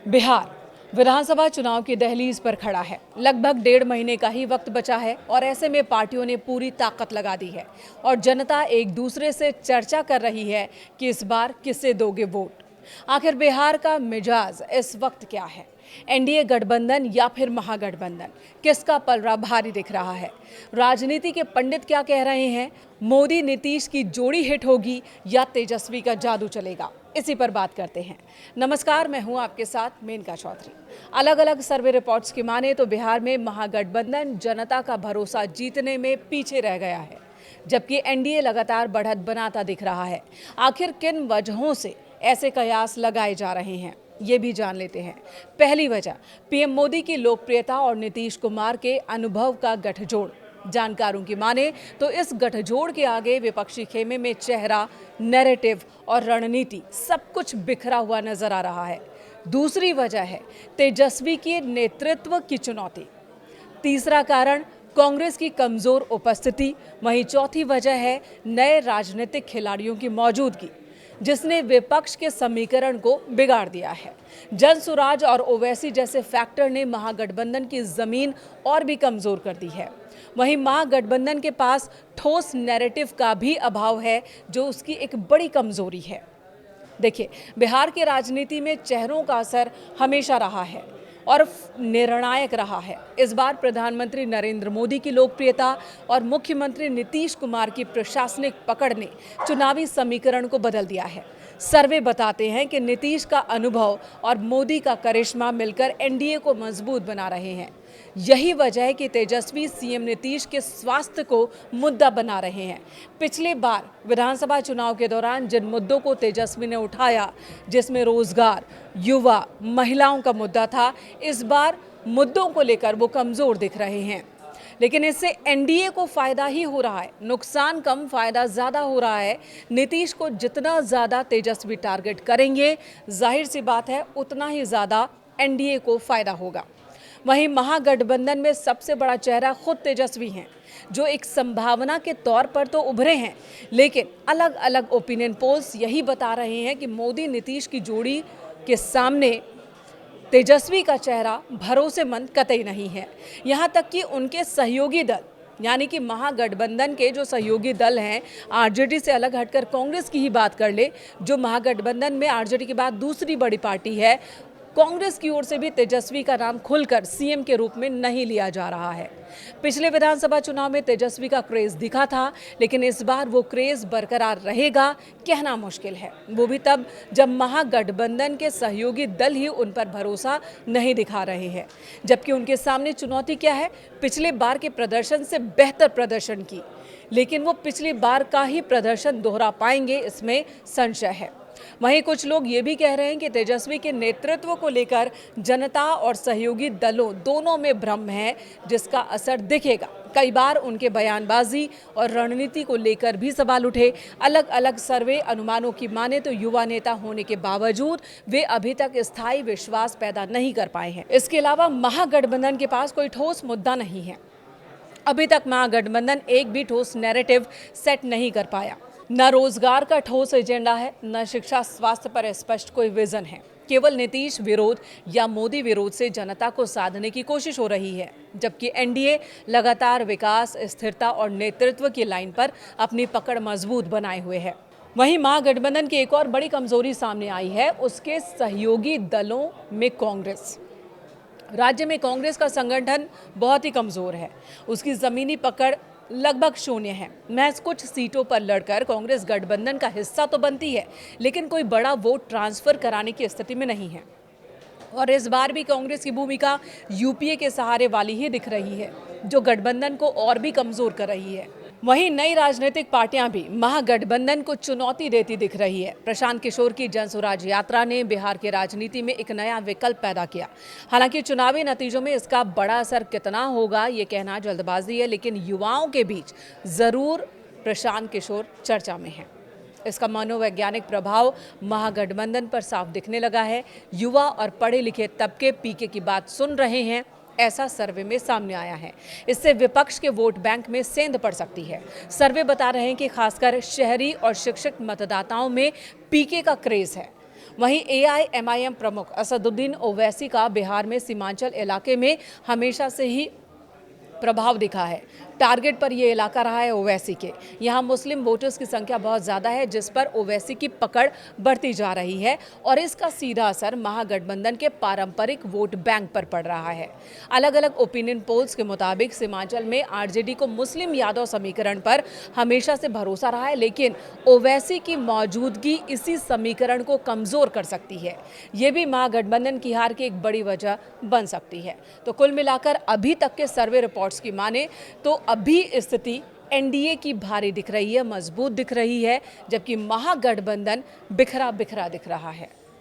बिहार विधानसभा चुनाव की दहलीज पर खड़ा है। लगभग 1.5 महीने का ही वक्त बचा है और ऐसे में पार्टियों ने पूरी ताकत लगा दी है और जनता एक दूसरे से चर्चा कर रही है कि इस बार किसे दोगे वोट। आखिर बिहार का मिजाज इस वक्त क्या है? एनडीए गठबंधन या फिर महागठबंधन, किसका पलड़ा भारी दिख रहा है? राजनीति के पंडित क्या कह रहे हैं? मोदी नीतीश की जोड़ी हिट होगी या तेजस्वी का जादू चलेगा? इसी पर बात करते हैं। नमस्कार, मैं हूं आपके साथ मेनका चौधरी। अलग अलग सर्वे रिपोर्ट्स की माने तो बिहार में महागठबंधन जनता का भरोसा जीतने में पीछे रह गया है, जबकि एनडीए लगातार बढ़त बनाता दिख रहा है। आखिर किन वजहों से ऐसे कयास लगाए जा रहे हैं, ये भी जान लेते हैं। पहली वजह, पीएम मोदी की लोकप्रियता और नीतीश कुमार के अनुभव का गठजोड़। जानकारों की माने तो इस गठजोड़ के आगे विपक्षी खेमे में चेहरा, नैरेटिव और रणनीति सब कुछ बिखरा हुआ नजर आ रहा है। दूसरी वजह है तेजस्वी के नेतृत्व की चुनौती। तीसरा कारण कांग्रेस की कमजोर उपस्थिति। वहीं चौथी वजह है नए राजनीतिक खिलाड़ियों की मौजूदगी, जिसने विपक्ष के समीकरण को बिगाड़ दिया है। जनसुराज और ओवैसी जैसे फैक्टर ने महागठबंधन की जमीन और भी कमजोर कर दी है। वहीं महागठबंधन के पास ठोस नैरेटिव का भी अभाव है, जो उसकी एक बड़ी कमजोरी है। देखिए, बिहार की राजनीति में चेहरों का असर हमेशा रहा है और निर्णायक रहा है। इस बार प्रधानमंत्री नरेंद्र मोदी की लोकप्रियता और मुख्यमंत्री नीतीश कुमार की प्रशासनिक पकड़ ने चुनावी समीकरण को बदल दिया है। सर्वे बताते हैं कि नीतीश का अनुभव और मोदी का करिश्मा मिलकर एनडीए को मजबूत बना रहे हैं। यही वजह है कि तेजस्वी सीएम नीतीश के स्वास्थ्य को मुद्दा बना रहे हैं। पिछले बार विधानसभा चुनाव के दौरान जिन मुद्दों को तेजस्वी ने उठाया, जिसमें रोजगार, युवा, महिलाओं का मुद्दा था, इस बार मुद्दों को लेकर वो कमजोर दिख रहे हैं। लेकिन इससे एनडीए को फायदा ही हो रहा है, नुकसान कम, फायदा ज्यादा हो रहा है। नीतीश को जितना ज्यादा तेजस्वी टारगेट करेंगे, जाहिर सी बात है उतना ही ज्यादा एनडीए को फायदा होगा। वहीं महागठबंधन में सबसे बड़ा चेहरा खुद तेजस्वी हैं, जो एक संभावना के तौर पर तो उभरे हैं, लेकिन अलग अलग ओपिनियन पोल्स यही बता रहे हैं कि मोदी नीतीश की जोड़ी के सामने तेजस्वी का चेहरा भरोसेमंद कतई नहीं है। यहाँ तक कि उनके सहयोगी दल, यानी कि महागठबंधन के जो सहयोगी दल हैं, आरजेडी से अलग हटकर कांग्रेस की ही बात कर ले, जो महागठबंधन में आरजेडी के बाद दूसरी बड़ी पार्टी है, कांग्रेस की ओर से भी तेजस्वी का नाम खुलकर सीएम के रूप में नहीं लिया जा रहा है। पिछले विधानसभा चुनाव में तेजस्वी का क्रेज दिखा था, लेकिन इस बार वो क्रेज बरकरार रहेगा कहना मुश्किल है। वो भी तब जब महागठबंधन के सहयोगी दल ही उन पर भरोसा नहीं दिखा रहे हैं, जबकि उनके सामने चुनौती क्या है? पिछले बार के प्रदर्शन से बेहतर प्रदर्शन की, लेकिन वो पिछली बार का ही प्रदर्शन दोहरा पाएंगे, इसमें संशय है। वहीं कुछ लोग ये भी कह रहे हैं कि तेजस्वी के नेतृत्व को लेकर जनता और सहयोगी दलों दोनों में भ्रम है, जिसका असर दिखेगा। कई बार उनके बयानबाजी और रणनीति को लेकर भी सवाल उठे। अलग अलग सर्वे अनुमानों की माने तो युवा नेता होने के बावजूद वे अभी तक स्थायी विश्वास पैदा नहीं कर पाए हैं। इसके अलावा महागठबंधन के पास कोई ठोस मुद्दा नहीं है। अभी तक महागठबंधन एक भी ठोस नैरेटिव सेट नहीं कर पाया। न रोजगार का ठोस एजेंडा है, न शिक्षा स्वास्थ्य पर स्पष्ट कोई विजन है। केवल नीतीश विरोध या मोदी विरोध से जनता को साधने की कोशिश हो रही है, जबकि एनडीए लगातार विकास, स्थिरता और नेतृत्व की लाइन पर अपनी पकड़ मजबूत बनाए हुए है। वहीं महागठबंधन की एक और बड़ी कमजोरी सामने आई है, उसके सहयोगी दलों में कांग्रेस। राज्य में कांग्रेस का संगठन बहुत ही कमजोर है, उसकी जमीनी पकड़ लगभग शून्य है। महज कुछ सीटों पर लड़कर कांग्रेस गठबंधन का हिस्सा तो बनती है, लेकिन कोई बड़ा वोट ट्रांसफर कराने की स्थिति में नहीं है। और इस बार भी कांग्रेस की भूमिका यूपीए के सहारे वाली ही दिख रही है, जो गठबंधन को और भी कमजोर कर रही है। वहीं नई राजनीतिक पार्टियां भी महागठबंधन को चुनौती देती दिख रही है। प्रशांत किशोर की जनसुराज यात्रा ने बिहार की राजनीति में एक नया विकल्प पैदा किया। हालांकि चुनावी नतीजों में इसका बड़ा असर कितना होगा, ये कहना जल्दबाजी है, लेकिन युवाओं के बीच जरूर प्रशांत किशोर चर्चा में है। इसका मनोवैज्ञानिक प्रभाव महागठबंधन पर साफ दिखने लगा है। युवा और पढ़े लिखे तबके पीके की बात सुन रहे हैं, ऐसा सर्वे में सामने आया है। इससे विपक्ष के वोट बैंक में सेंध पड़ सकती है। सर्वे बता रहे हैं कि खासकर शहरी और शिक्षित मतदाताओं में पीके का क्रेज है। वहीं एआईएमआईएम प्रमुख असदुद्दीन ओवैसी का बिहार में सीमांचल इलाके में हमेशा से ही प्रभाव दिखा है। टारगेट पर यह इलाका रहा है ओवैसी के। यहाँ मुस्लिम वोटर्स की संख्या बहुत ज़्यादा है, जिस पर ओवैसी की पकड़ बढ़ती जा रही है और इसका सीधा असर महागठबंधन के पारंपरिक वोट बैंक पर पड़ रहा है। अलग अलग ओपिनियन पोल्स के मुताबिक सीमांचल में आरजेडी को मुस्लिम यादव समीकरण पर हमेशा से भरोसा रहा है, लेकिन ओवैसी की मौजूदगी इसी समीकरण को कमज़ोर कर सकती है। ये भी महागठबंधन की हार की एक बड़ी वजह बन सकती है। तो कुल मिलाकर अभी तक के सर्वे रिपोर्ट्स की माने तो अभी स्थिति एनडीए की भारी दिख रही है, मजबूत दिख रही है, जबकि महागठबंधन बिखरा बिखरा दिख रहा है।